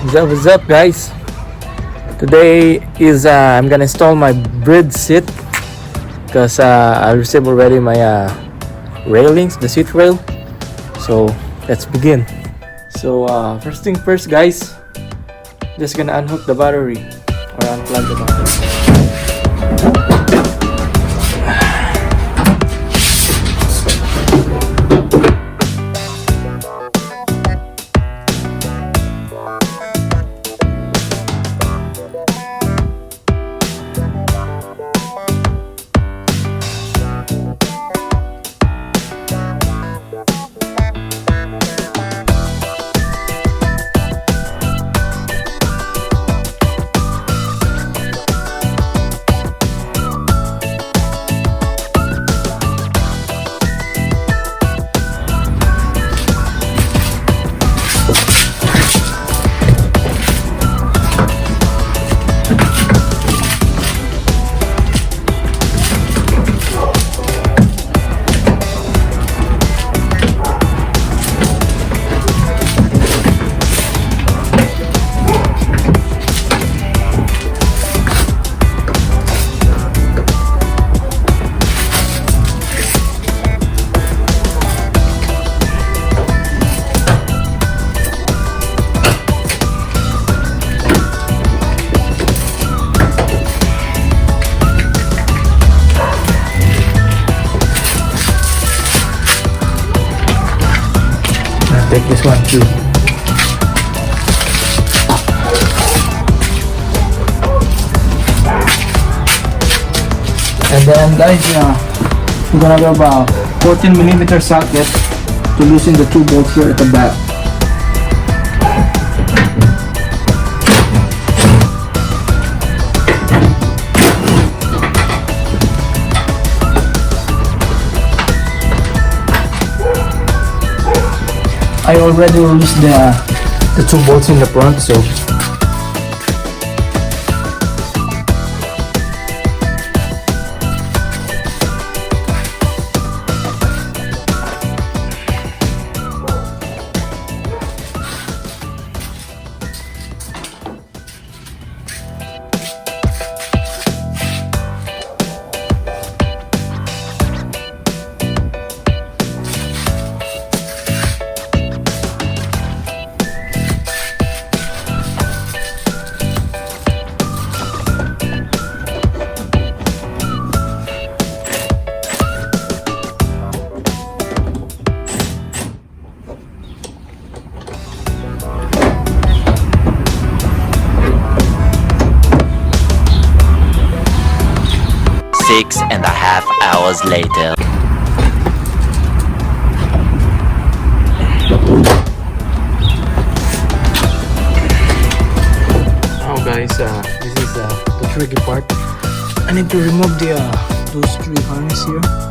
What's up guys? Today is I'm gonna install my Bride seat because I received already my railings, the seat rail. So let's begin. So first thing first guys, just gonna unhook the battery or unplug the battery. Take this one too. And then guys, we're gonna have a 14mm socket to loosen the two bolts here at the back. I already released the two bolts in the front, so Six and a half hours later. now guys, this is the tricky part. I need to remove those three harness here.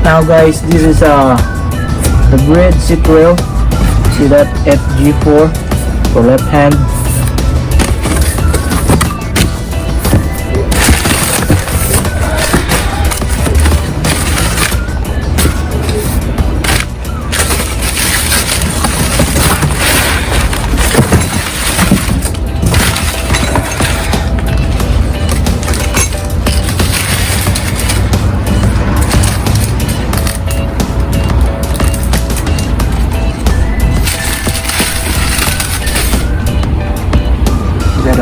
Now guys, this is the Bride seat rail. See that FG4 for left hand.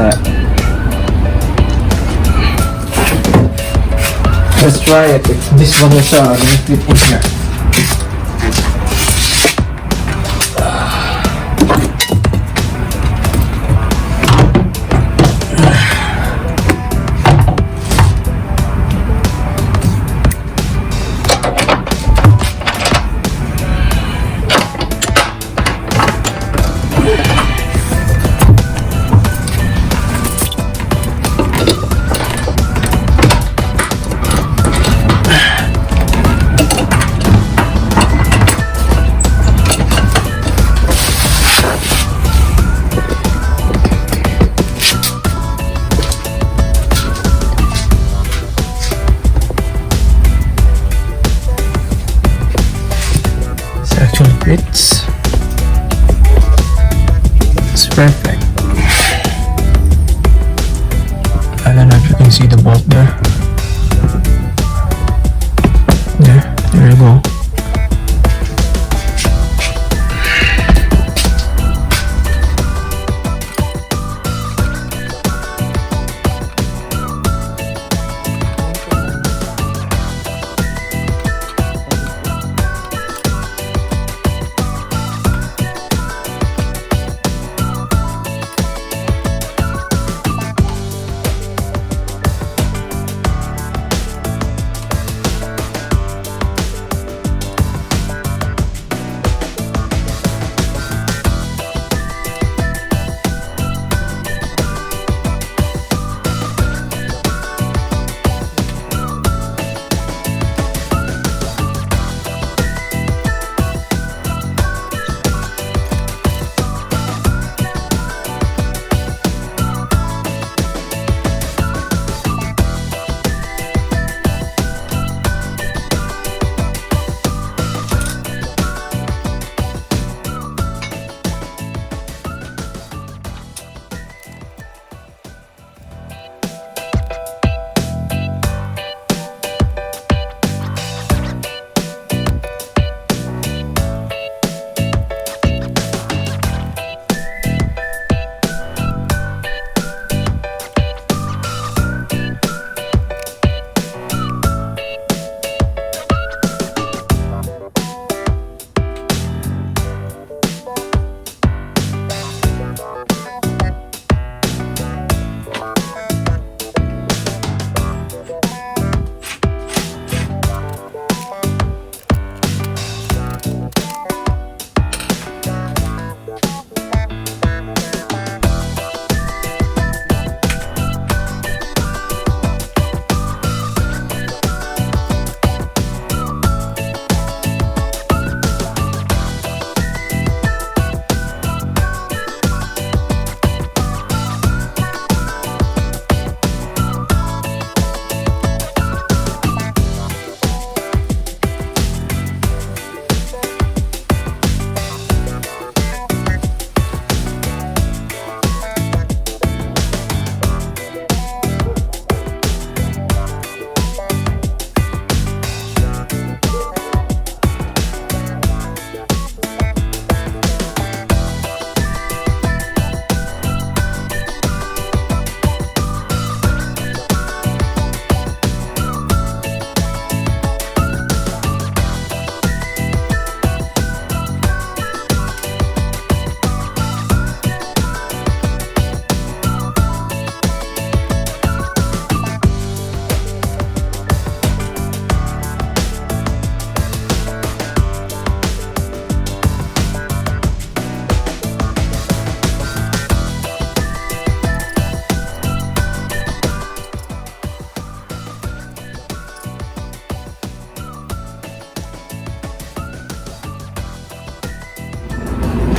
gonna let's try it if this one is gonna fit in here. Actually fits. It's perfect. I don't know if you can see the bolt there. There you go.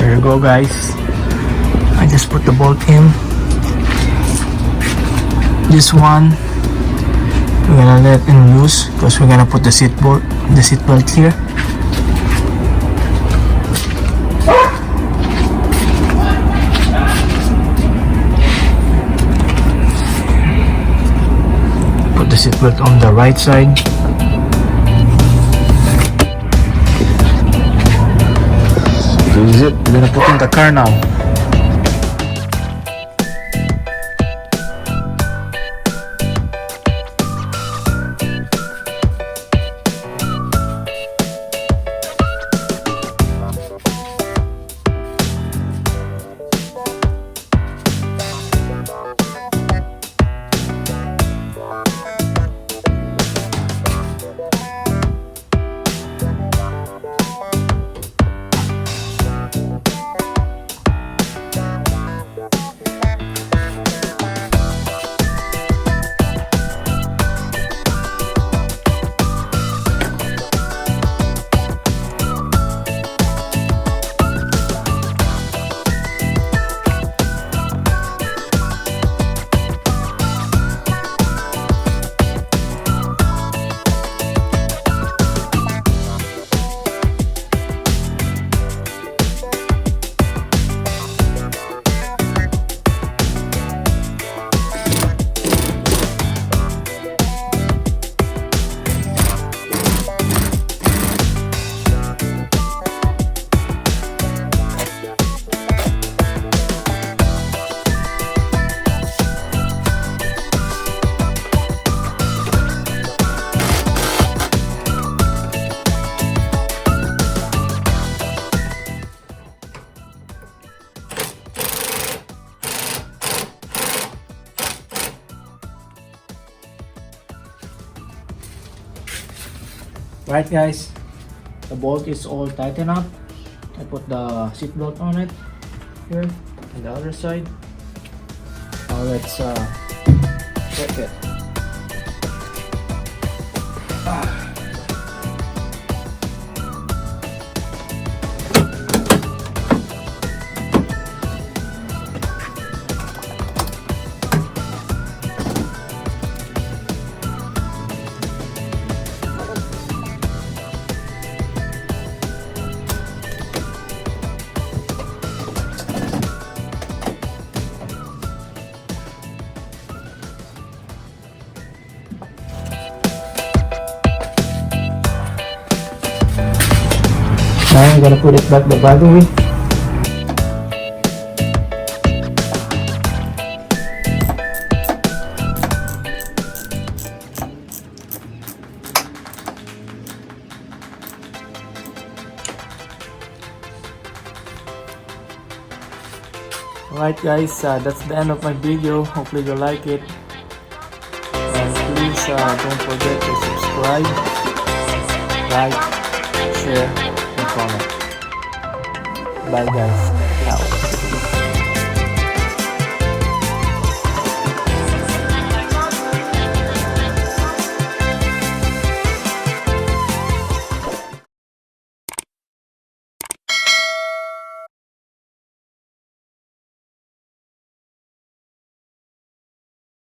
There you go, guys. I just put the bolt in. This one we're gonna let it loose because we're gonna put the seat belt here. Put the seat belt on the right side. This is it. We're gonna put in the car now. Right guys, the bolt is all tightened up. I put the seat belt on it here on the other side. Now let's check it. Now I'm gonna put it back the battery. Alright guys, that's the end of my video. Hopefully you like it. And please don't forget to subscribe, like, share, and comment. Bye guys. Ciao.